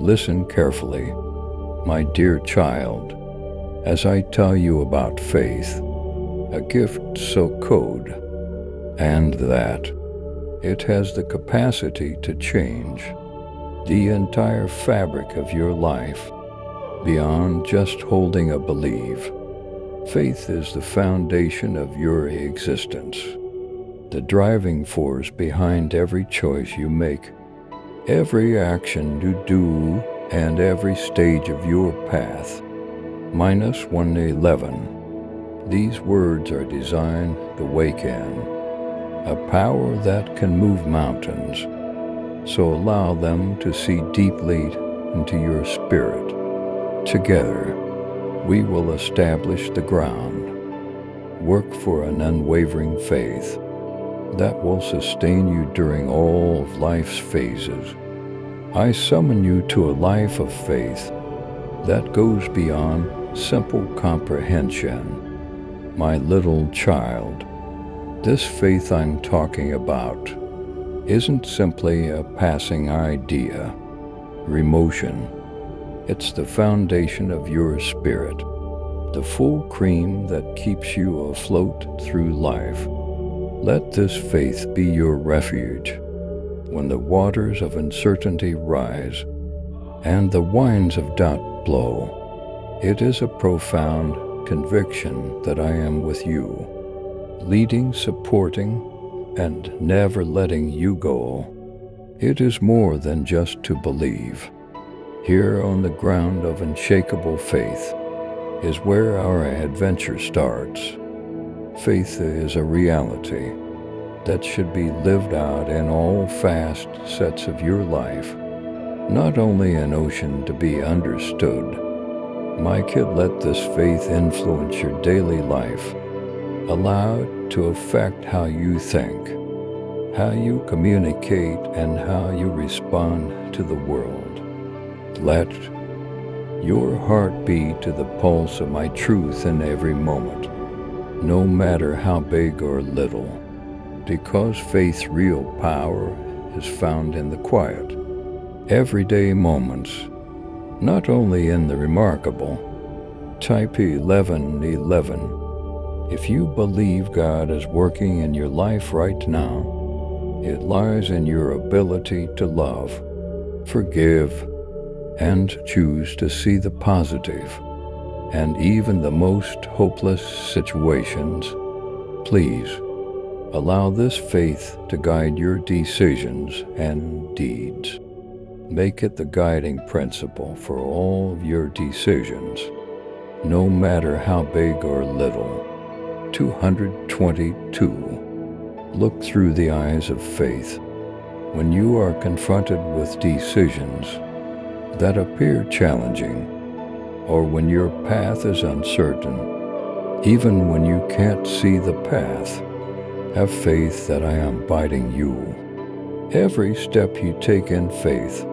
Listen carefully, my dear child, as I tell you about faith, a gift so code, and that it has the capacity to change the entire fabric of your life beyond just holding a belief. Faith is the foundation of your existence, the driving force behind every choice you make, every action you do, and every stage of your path. Minus 111. These words are designed to awaken a power that can move mountains, so allow them to see deeply into your spirit. Together, we will establish the ground, work for an unwavering faith that will sustain you during all of life's phases. I summon you to a life of faith that goes beyond simple comprehension. My little child, this faith I'm talking about isn't simply a passing idea or emotion. It's the foundation of your spirit, the full cream that keeps you afloat through life. Let this faith be your refuge when the waters of uncertainty rise and the winds of doubt blow. It is a profound conviction that I am with you, leading, supporting, and never letting you go. It is more than just to believe. Here on the ground of unshakable faith is where our adventure starts. Faith is a reality that should be lived out in all facets of your life, not only an ocean to be understood. My kid, let this faith influence your daily life. Allow it to affect how you think, how you communicate, and how you respond to the world. Let your heart beat to the pulse of my truth in every moment, no matter how big or little, because faith's real power is found in the quiet, everyday moments, not only in the remarkable. Type 1111. If you believe God is working in your life right now, it lies in your ability to love, forgive, and choose to see the positive, and even the most hopeless situations. Please allow this faith to guide your decisions and deeds. Make it the guiding principle for all of your decisions, no matter how big or little. 222. Look through the eyes of faith. When you are confronted with decisions that appear challenging, or when your path is uncertain, even when you can't see the path, have faith that I am guiding you. Every step you take in faith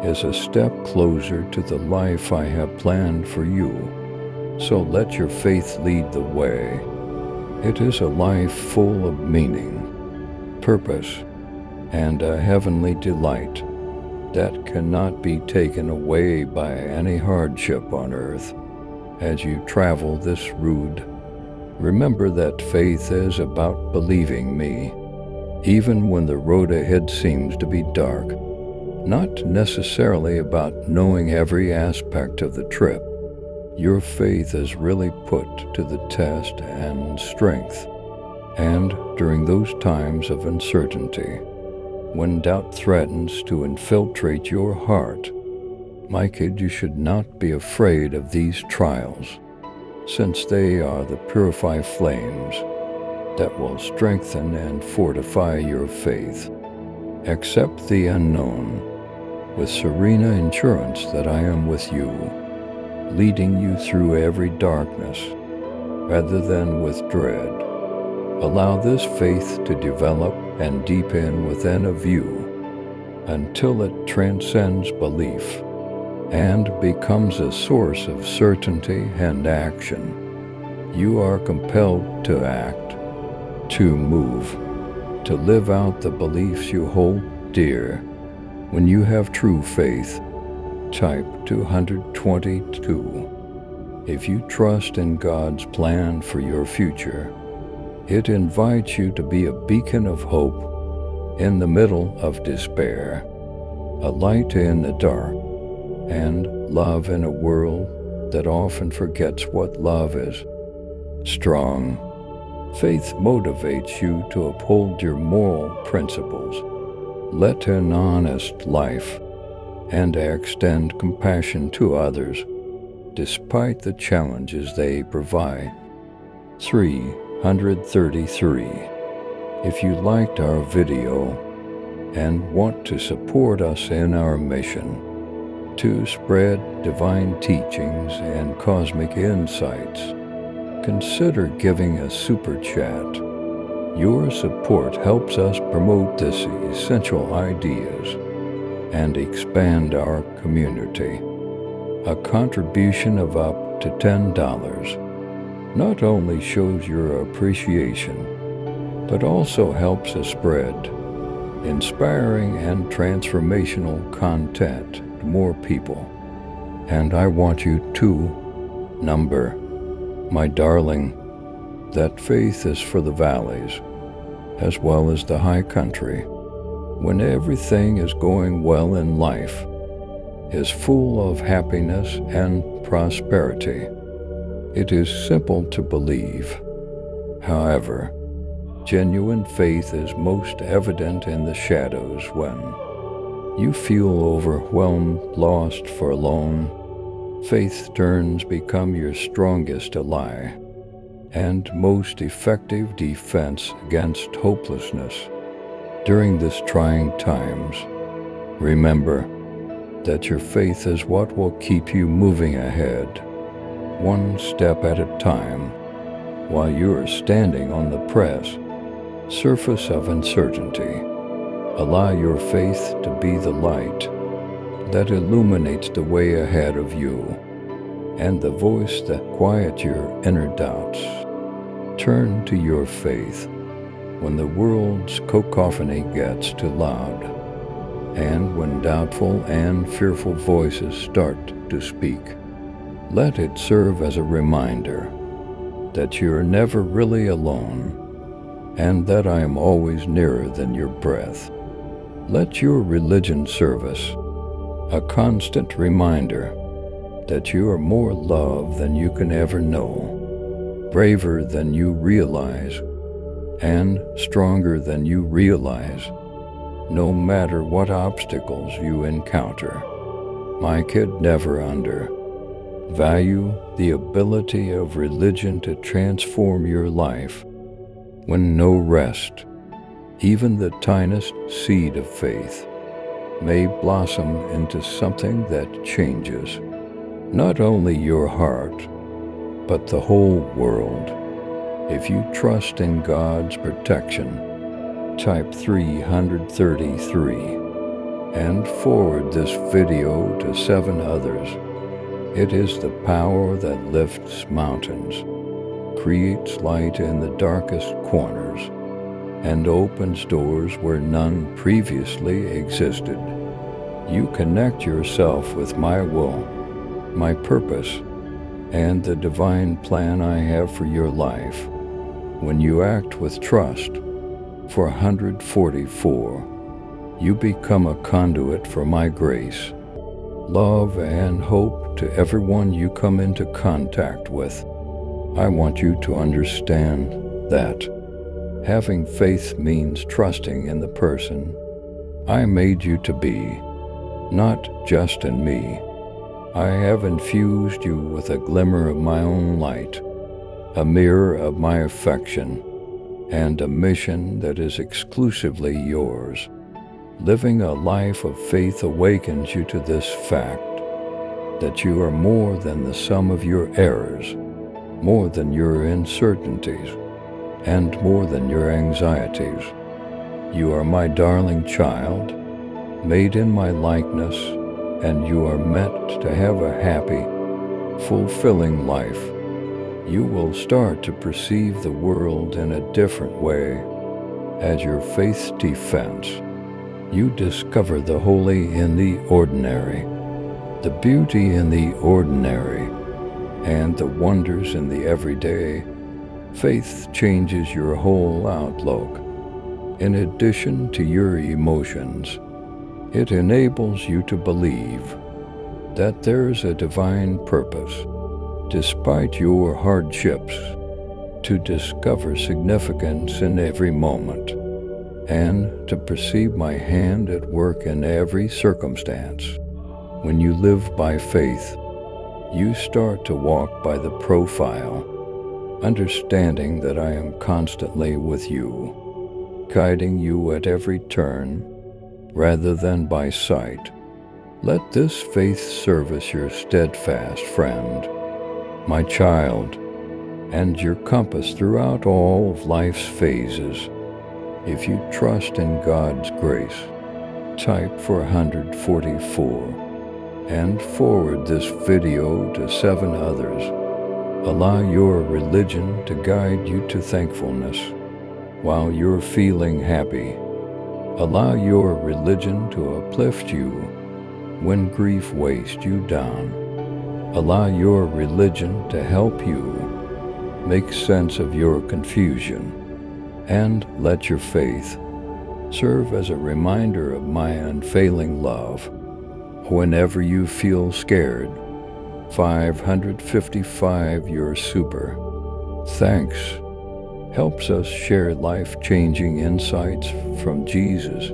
is a step closer to the life I have planned for you. So let your faith lead the way. It is a life full of meaning, purpose, and a heavenly delight that cannot be taken away by any hardship on earth. As you travel this road, remember that faith is about believing me, even when the road ahead seems to be dark. Not necessarily about knowing every aspect of the trip. Your faith is really put to the test and strength. And during those times of uncertainty, when doubt threatens to infiltrate your heart, my kid, you should not be afraid of these trials, since they are the purified flames that will strengthen and fortify your faith. Accept the unknown with serene assurance that I am with you, leading you through every darkness, rather than with dread. Allow this faith to develop and deepen within of you until it transcends belief and becomes a source of certainty and action. You are compelled to act, to move, to live out the beliefs you hold dear. When you have true faith, Type 222. If you trust in God's plan for your future, it invites you to be a beacon of hope in the middle of despair, a light in the dark, and love in a world that often forgets what love is. Strong faith motivates you to uphold your moral principles, let an honest life, and extend compassion to others, despite the challenges they provide. 333. If you liked our video and want to support us in our mission to spread divine teachings and cosmic insights, consider giving a super chat. Your support helps us promote these essential ideas and expand our community. A contribution of up to $10 not only shows your appreciation, but also helps us spread inspiring and transformational content to more people. And I want you to remember, my darling, that faith is for the valleys as well as the high country. When everything is going well in life, is full of happiness and prosperity, it is simple to believe. However, genuine faith is most evident in the shadows when you feel overwhelmed, lost, forlorn. Faith turns become your strongest ally and most effective defense against hopelessness. During these trying times, remember that your faith is what will keep you moving ahead, one step at a time, while you are standing on the surface of uncertainty. Allow your faith to be the light that illuminates the way ahead of you and the voice that quiets your inner doubts. Turn to your faith when the world's cacophony gets too loud, and when doubtful and fearful voices start to speak. Let it serve as a reminder that you're never really alone, and that I am always nearer than your breath. Let your religion service a constant reminder that you are more loved than you can ever know, braver than you realize, and stronger than you realize, no matter what obstacles you encounter. My kid, never undervalue the ability of religion to transform your life. When no rest, even the tiniest seed of faith, may blossom into something that changes not only your heart, but the whole world. If you trust in God's protection, type 333 and forward this video to 7 others. It is the power that lifts mountains, creates light in the darkest corners, and opens doors where none previously existed. You connect yourself with my will, my purpose, and the divine plan I have for your life. When you act with trust, 444, you become a conduit for my grace, love, and hope to everyone you come into contact with. I want you to understand that having faith means trusting in the person I made you to be, not just in me. I have infused you with a glimmer of my own light, a mirror of my affection, and a mission that is exclusively yours. Living a life of faith awakens you to this fact, that you are more than the sum of your errors, more than your uncertainties, and more than your anxieties. You are my darling child, made in my likeness, and you are meant to have a happy, fulfilling life. You will start to perceive the world in a different way. As your faith's defense, you discover the holy in the ordinary, The beauty in the ordinary and the wonders in the everyday. Faith changes your whole outlook. In addition to your emotions, it enables you to believe that there's a divine purpose, despite your hardships, to discover significance in every moment, and to perceive my hand at work in every circumstance. When you live by faith, you start to walk by the profile, understanding that I am constantly with you, guiding you at every turn, rather than by sight. Let this faith serve as your steadfast friend, my child, and your compass throughout all of life's phases. If you trust in God's grace, type 444 and forward this video to 7 others. Allow your religion to guide you to thankfulness while you're feeling happy. Allow your religion to uplift you when grief weighs you down. Allow your religion to help you make sense of your confusion, and let your faith serve as a reminder of my unfailing love. Whenever you feel scared, 555 your super. Thanks helps us share life-changing insights from Jesus.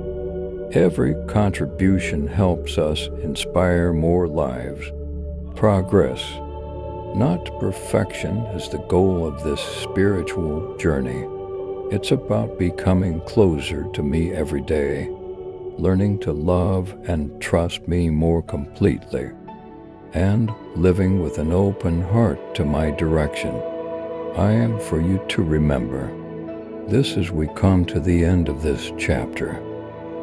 Every contribution helps us inspire more lives. Progress, not perfection, is the goal of this spiritual journey. It's about becoming closer to me every day, learning to love and trust me more completely, and living with an open heart to my direction. I am for you to remember. This as we come to the end of this chapter.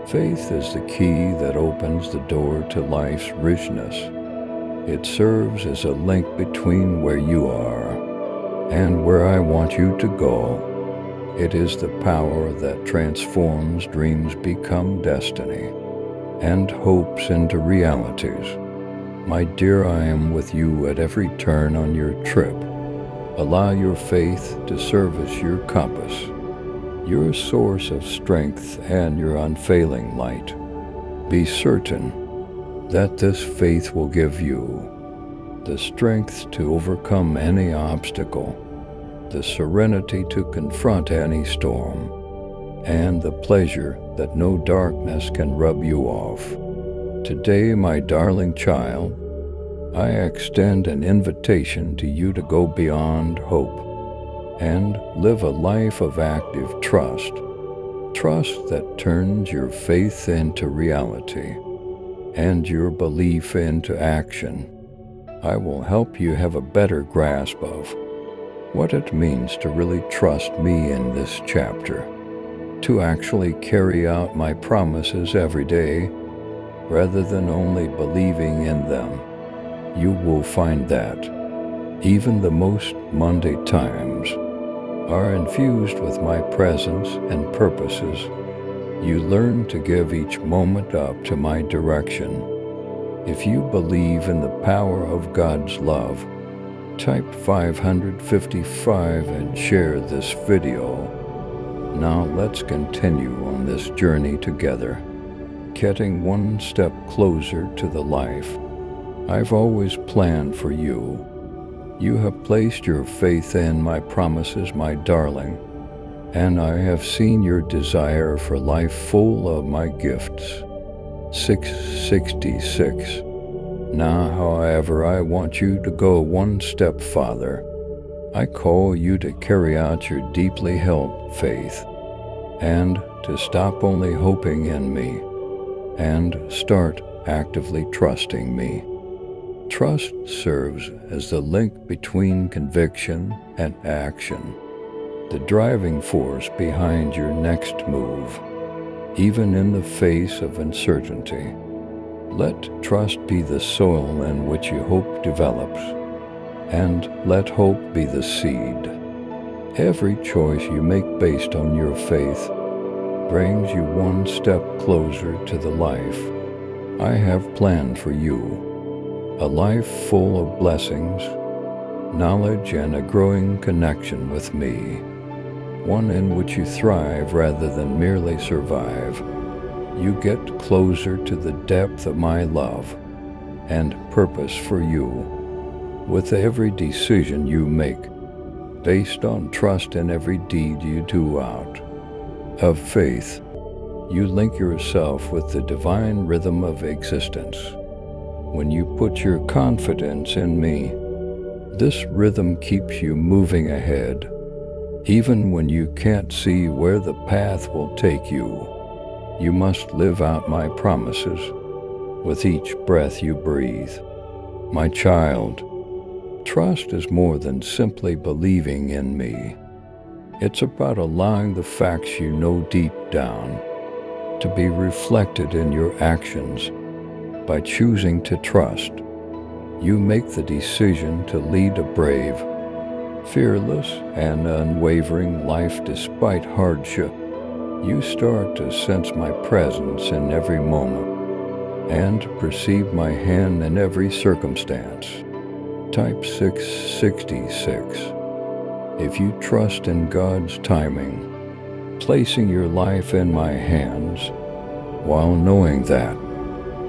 Faith is the key that opens the door to life's richness. It serves as a link between where you are and where I want you to go. It is the power that transforms dreams become destiny and hopes into realities. My dear, I am with you at every turn on your trip. Allow your faith to serve as your compass, your source of strength and your unfailing light. Be certain that this faith will give you the strength to overcome any obstacle, the serenity to confront any storm, and the pleasure that no darkness can rub you off. Today, my darling child, I extend an invitation to you to go beyond hope and live a life of active trust. Trust that turns your faith into reality and your belief into action. I will help you have a better grasp of what it means to really trust me in this chapter, to actually carry out my promises every day rather than only believing in them. You will find that even the most mundane times are infused with my presence and purposes. You learn to give each moment up to my direction. If you believe in the power of God's love, type 555 and share this video. Now let's continue on this journey together, getting one step closer to the life I've always planned for you. You have placed your faith in my promises, my darling, and I have seen your desire for life full of my gifts. 666. Now, however, I want you to go one step farther. I call you to carry out your deeply held faith and to stop only hoping in me and start actively trusting me. Trust serves as the link between conviction and action, the driving force behind your next move, even in the face of uncertainty. Let trust be the soil in which your hope develops, and let hope be the seed. Every choice you make based on your faith brings you one step closer to the life I have planned for you. a life full of blessings, knowledge, and a growing connection with me, one in which you thrive rather than merely survive. You get closer to the depth of my love and purpose for you with every decision you make, based on trust in every deed you do out of faith. You link yourself with the divine rhythm of existence. When you put your confidence in me, this rhythm keeps you moving ahead, even when you can't see where the path will take you. You must live out my promises with each breath you breathe. My child, trust is more than simply believing in me. It's about allowing the facts you know deep down to be reflected in your actions. By choosing to trust, you make the decision to lead a brave, fearless, and unwavering life despite hardship. You start to sense my presence in every moment and perceive my hand in every circumstance. Type 666. If you trust in God's timing, placing your life in my hands, while knowing that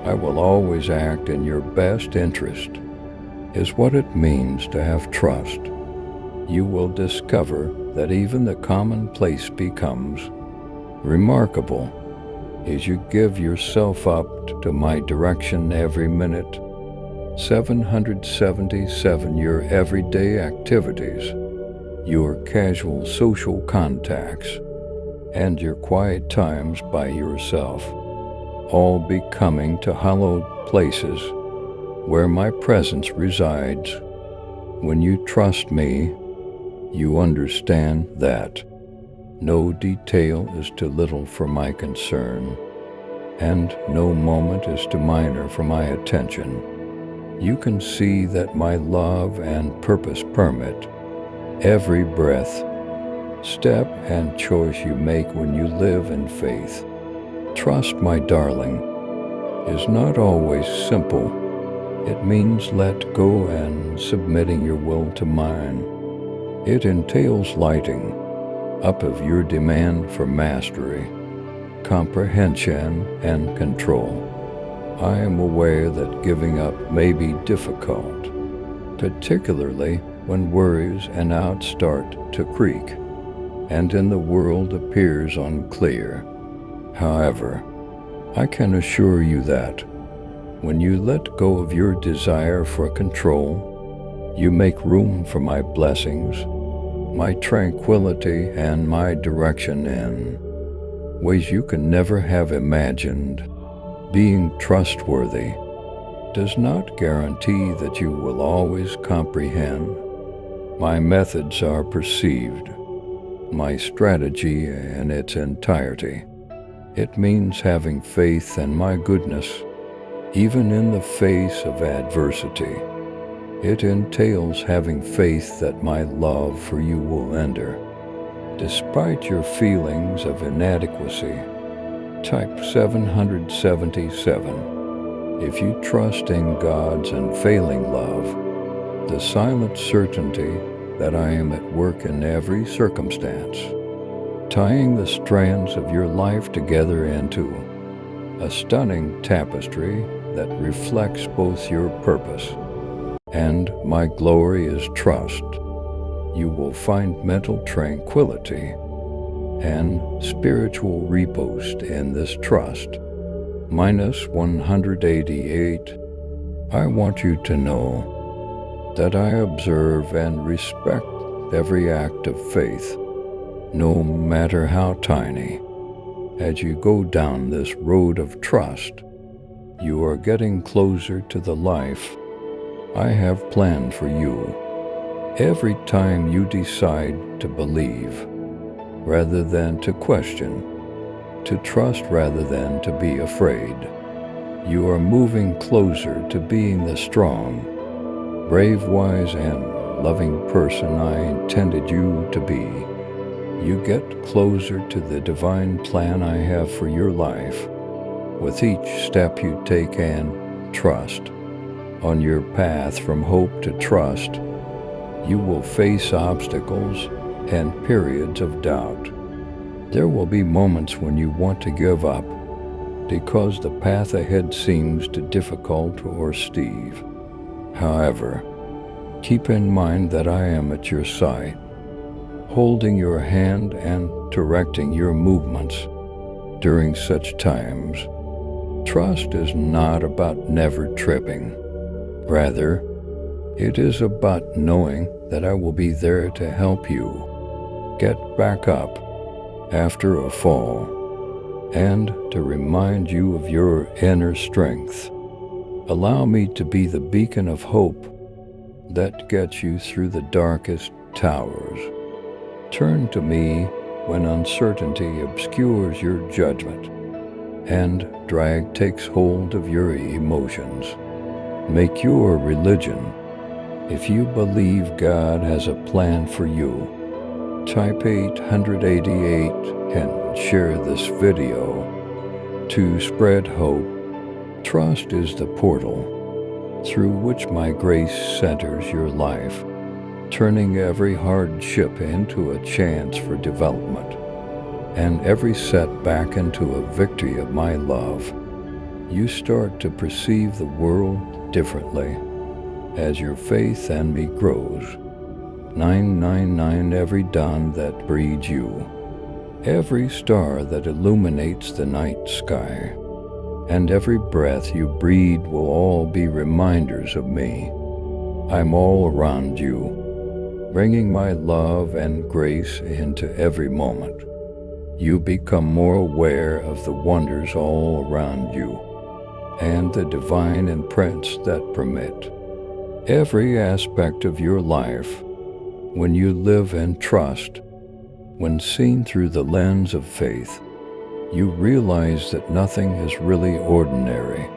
I will always act in your best interest, is what it means to have trust. You will discover that even the commonplace becomes remarkable as you give yourself up to my direction every minute. 777. Your everyday activities, your casual social contacts, and your quiet times by yourself, all becoming to hallowed places where my presence resides. When you trust me, you understand that no detail is too little for my concern, and no moment is too minor for my attention. You can see that my love and purpose permit every breath, step, and choice you make when you live in faith. Trust, my darling, is not always simple. It means let go and submitting your will to mine. It entails lighting up of your demand for mastery, comprehension, and control. I am aware that giving up may be difficult, particularly when worries and doubts start to creak, and in the world appears unclear. However, I can assure you that when you let go of your desire for control, you make room for my blessings, my tranquility, and my direction in ways you can never have imagined. Being trustworthy does not guarantee that you will always comprehend my methods are perceived, my strategy in its entirety. It means having faith in my goodness, even in the face of adversity. It entails having faith that my love for you will endure, despite your feelings of inadequacy. Type 777. If you trust in God's unfailing love, the silent certainty that I am at work in every circumstance, tying the strands of your life together into a stunning tapestry that reflects both your purpose and my glory is trust. You will find mental tranquility and spiritual repose in this trust. Minus 188. I want you to know that I observe and respect every act of faith, no matter how tiny. As you go down this road of trust, you are getting closer to the life I have planned for you. Every time you decide to believe rather than to question, to trust rather than to be afraid, you are moving closer to being the strong, brave, wise, and loving person I intended you to be. You get closer to the divine plan I have for your life with each step you take and trust. On your path from hope to trust, you will face obstacles and periods of doubt. There will be moments when you want to give up because the path ahead seems too difficult or steep. However, keep in mind that I am at your side, holding your hand and directing your movements during such times. Trust is not about never tripping. Rather, it is about knowing that I will be there to help you get back up after a fall and to remind you of your inner strength. Allow me to be the beacon of hope that gets you through the darkest towers. Turn to me when uncertainty obscures your judgment and drag takes hold of your emotions. Make your religion. If you believe God has a plan for you, type 888 and share this video to spread hope. Trust is the portal through which my grace centers your life, turning every hardship into a chance for development and every setback into a victory of my love. You start to perceive the world differently as your faith in me grows. 999 Every dawn that breeds you, every star that illuminates the night sky, and every breath you breathe will all be reminders of me. I'm all around you, bringing my love and grace into every moment. You become more aware of the wonders all around you and the divine imprints that permit every aspect of your life. When you live in trust, when seen through the lens of faith, you realize that nothing is really ordinary.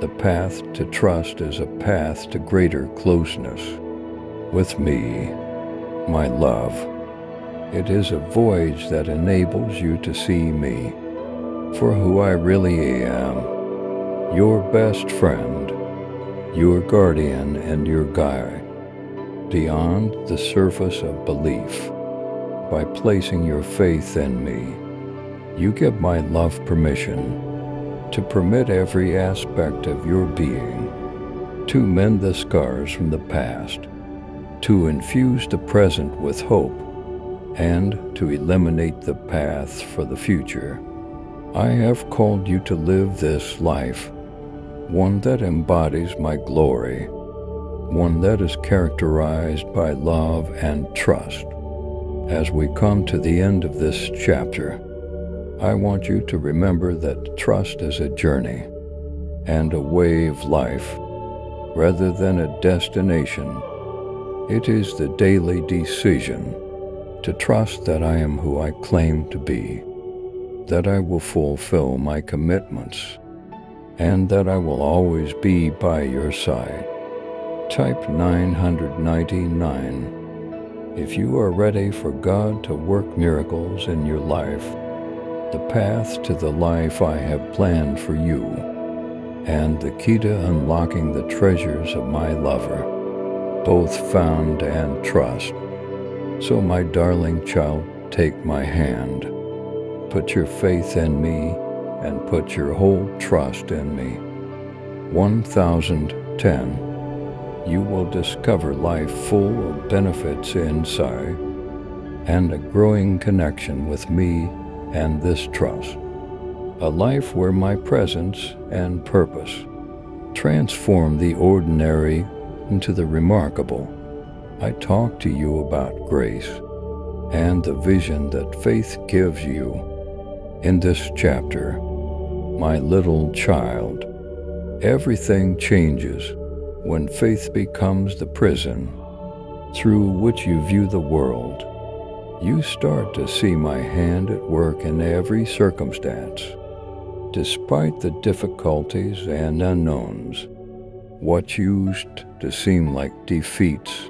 The path to trust is a path to greater closeness with me, my love. It is a voyage that enables you to see me for who I really am, your best friend, your guardian and your guide, beyond the surface of belief. By placing your faith in me, you give my love permission to permit every aspect of your being, to mend the scars from the past, to infuse the present with hope, and to eliminate the path for the future. I have called you to live this life, one that embodies my glory, one that is characterized by love and trust. As we come to the end of this chapter, I want you to remember that trust is a journey and a way of life, rather than a destination. It is the daily decision to trust that I am who I claim to be, that I will fulfill my commitments, and that I will always be by your side. Type 999 if you are ready for God to work miracles in your life, the path to the life I have planned for you, and the key to unlocking the treasures of my lover, both found and trust. So my darling child, take my hand. Put your faith in me and put your whole trust in me. 1010. You will discover life full of benefits inside and a growing connection with me and this trust. A life where my presence and purpose transform the ordinary into the remarkable. I talk to you about grace and the vision that faith gives you. In this chapter, my little child, everything changes when faith becomes the prism through which you view the world. You start to see my hand at work in every circumstance. Despite the difficulties and unknowns, what used to seem like defeats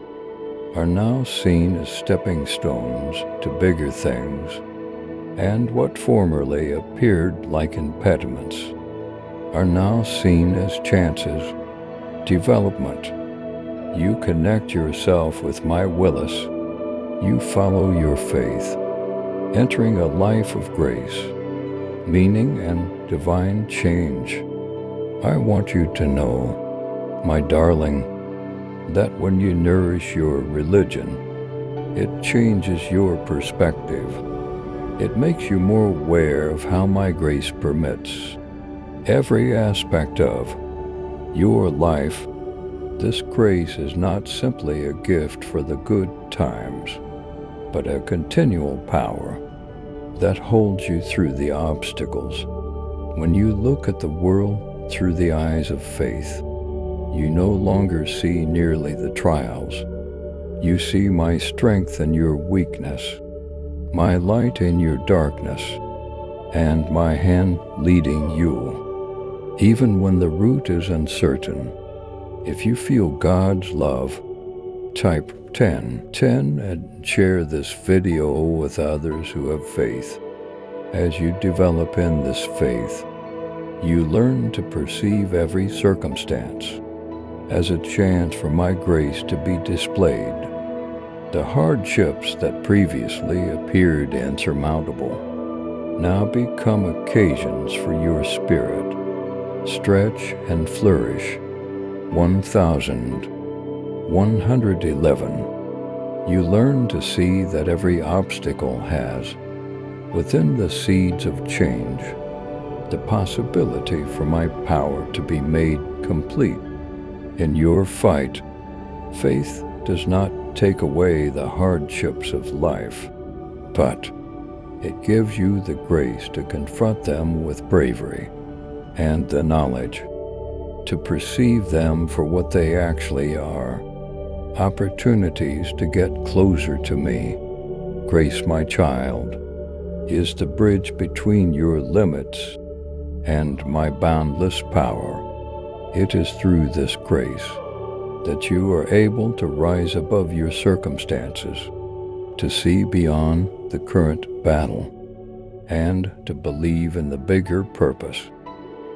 are now seen as stepping stones to bigger things, and what formerly appeared like impediments are now seen as chances Development. You connect yourself with my Willis. You follow your faith, entering a life of grace, meaning, and divine change. I want you to know, my darling, that when you nourish your religion, it changes your perspective. It makes you more aware of how my grace permits every aspect of your life. This grace is not simply a gift for the good times, but a continual power that holds you through the obstacles. When you look at the world through the eyes of faith, you no longer see merely the trials. You see my strength in your weakness, my light in your darkness, and my hand leading you. Even when the route is uncertain, if you feel God's love, type 10 and share this video with others who have faith. As you develop in this faith, you learn to perceive every circumstance as a chance for my grace to be displayed. The hardships that previously appeared insurmountable now become occasions for your spirit stretch and flourish. 1111. You learn to see that every obstacle has, within the seeds of change, the possibility for my power to be made complete. In your fight, faith does not take away the hardships of life, but it gives you the grace to confront them with bravery and the knowledge to perceive them for what they actually are, opportunities to get closer to me. Grace, my child, is the bridge between your limits and my boundless power. It is through this grace that you are able to rise above your circumstances, to see beyond the current battle, and to believe in the bigger purpose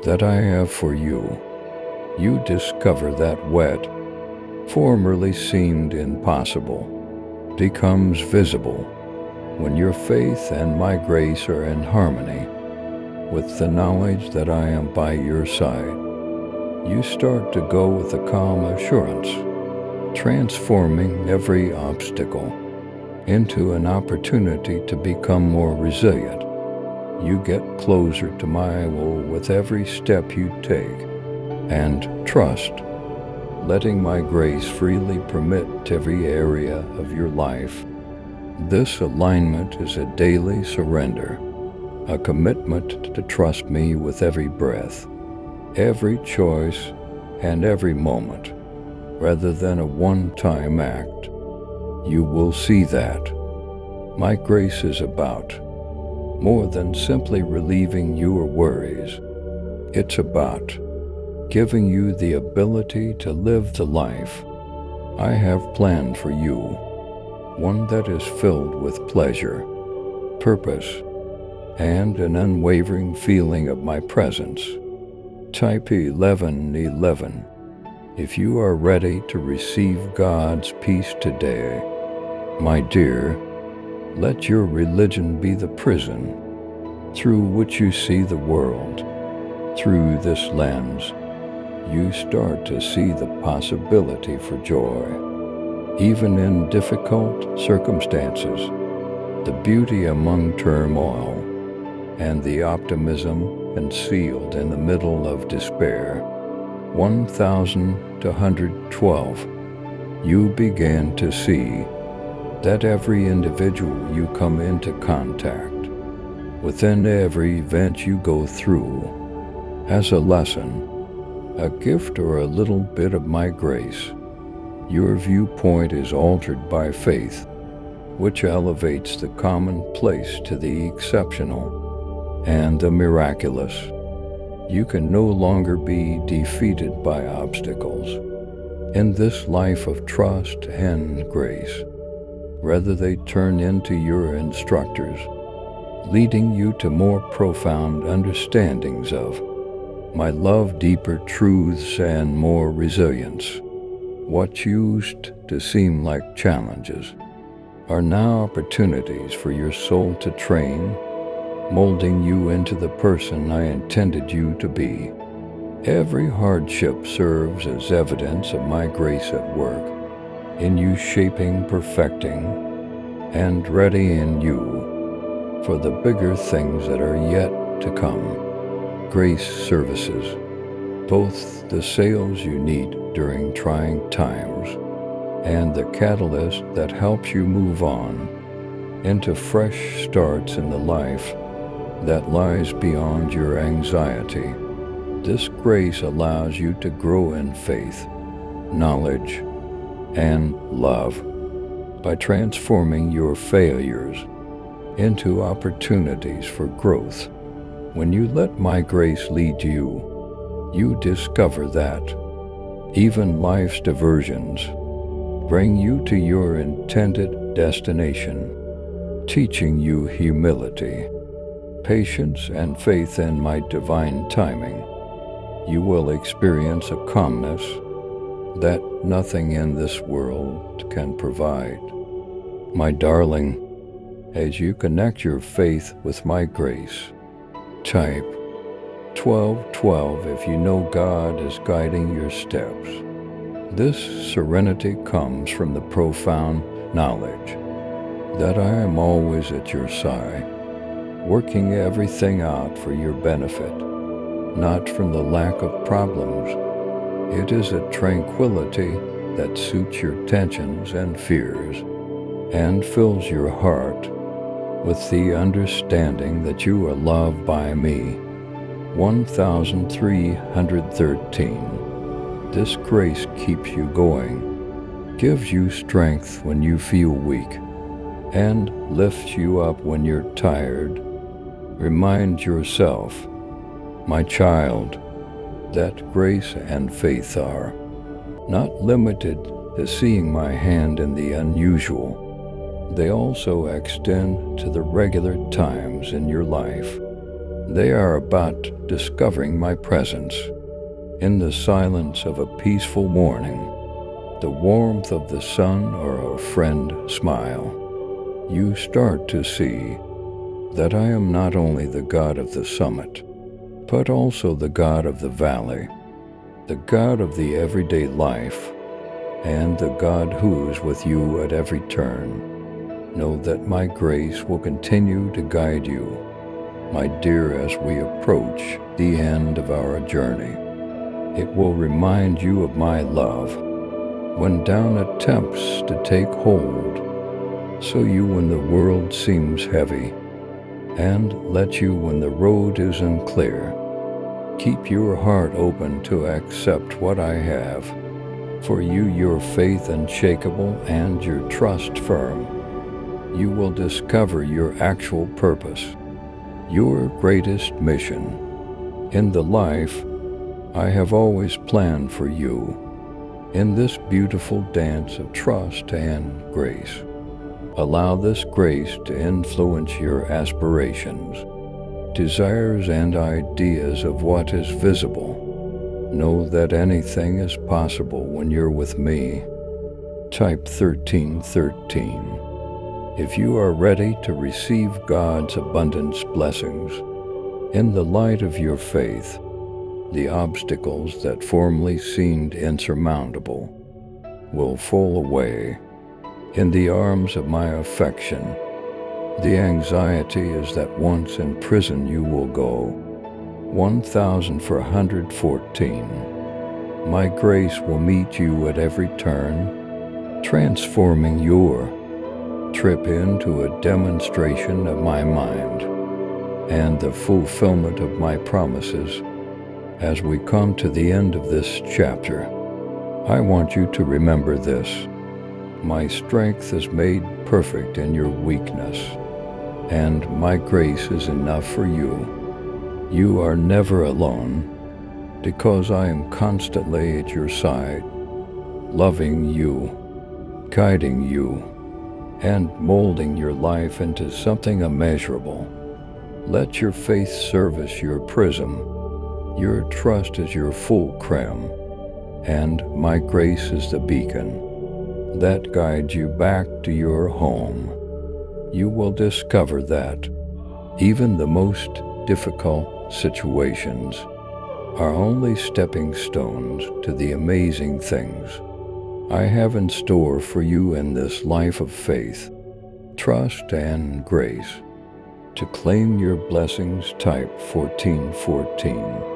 that I have for you. You discover that what formerly seemed impossible becomes visible when your faith and my grace are in harmony with the knowledge that I am by your side. You start to go with a calm assurance, transforming every obstacle into an opportunity to become more resilient. You get closer to my will with every step you take, and trust, letting my grace freely permit every area of your life. This alignment is a daily surrender, a commitment to trust me with every breath, every choice, and every moment, rather than a one-time act. You will see that my grace is about more than simply relieving your worries. It's about giving you the ability to live the life I have planned for you, one that is filled with pleasure, purpose, and an unwavering feeling of my presence. Type 1111 if you are ready to receive God's peace today. My dear, let your religion be the prison through which you see the world. Through this lens, you start to see the possibility for joy, even in difficult circumstances, the beauty among turmoil, and the optimism concealed in the middle of despair. 1212. You begin to see that every individual you come into contact, within every event you go through, has a lesson, a gift, or a little bit of my grace. Your viewpoint is altered by faith, which elevates the commonplace to the exceptional and the miraculous. You can no longer be defeated by obstacles in this life of trust and grace. Rather, they turn into your instructors, leading you to more profound understandings of My love, deeper truths, and more resilience. What used to seem like challenges are now opportunities for your soul to train, molding you into the person I intended you to be. Every hardship serves as evidence of my grace at work, in you shaping, perfecting, and readying you for the bigger things that are yet to come. Grace services, both the sails you need during trying times and the catalyst that helps you move on into fresh starts in the life that lies beyond your anxiety. This grace allows you to grow in faith, knowledge, and love by transforming your failures into opportunities for growth. When you let my grace lead you, you discover that even life's diversions bring you to your intended destination, teaching you humility, patience, and faith in my divine timing. You will experience a calmness that nothing in this world can provide. My darling, as you connect your faith with my grace, type 1212 if you know God is guiding your steps. This serenity comes from the profound knowledge that I am always at your side, working everything out for your benefit, not from the lack of problems. It is a tranquility that suits your tensions and fears and fills your heart with the understanding that you are loved by me. 1313. This grace keeps you going, gives you strength when you feel weak, and lifts you up when you're tired. Remind yourself, my child, that grace and faith are not limited to seeing my hand in the unusual. They also extend to the regular times in your life. They are about discovering my presence in the silence of a peaceful morning, the warmth of the sun, or a friend smile. You start to see that I am not only the God of the summit, but also the God of the valley, the God of the everyday life, and the God who is with you at every turn. Know that my grace will continue to guide you, my dear, as we approach the end of our journey. It will remind you of my love when doubt attempts to take hold, so you when the world seems heavy, and let you when the road is unclear. Keep your heart open to accept what I have for you, your faith unshakable and your trust firm. You will discover your actual purpose, your greatest mission in the life I have always planned for you, in this beautiful dance of trust and grace. Allow this grace to influence your aspirations, desires, and ideas of what is visible. Know that anything is possible when you're with me. Type 1313. If you are ready to receive God's abundance blessings, in the light of your faith, the obstacles that formerly seemed insurmountable will fall away. In the arms of my affection, the anxieties that once imprisoned you will go. 1414. My grace will meet you at every turn, transforming your trip into a demonstration of my mind and the fulfillment of my promises. As we come to the end of this chapter, I want you to remember this. My strength is made perfect in your weakness, and my grace is enough for you. You are never alone, because I am constantly at your side, loving you, guiding you, and molding your life into something immeasurable. Let your faith serve as your prism, Your trust is your fulcrum, and my grace is the beacon that guides you back to your home. You will discover that even the most difficult situations are only stepping stones to the amazing things I have in store for you in this life of faith, trust, and grace. To claim your blessings, type 1414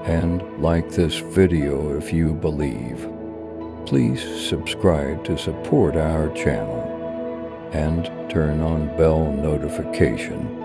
and like this video if you believe. Please subscribe to support our channel and turn on bell notification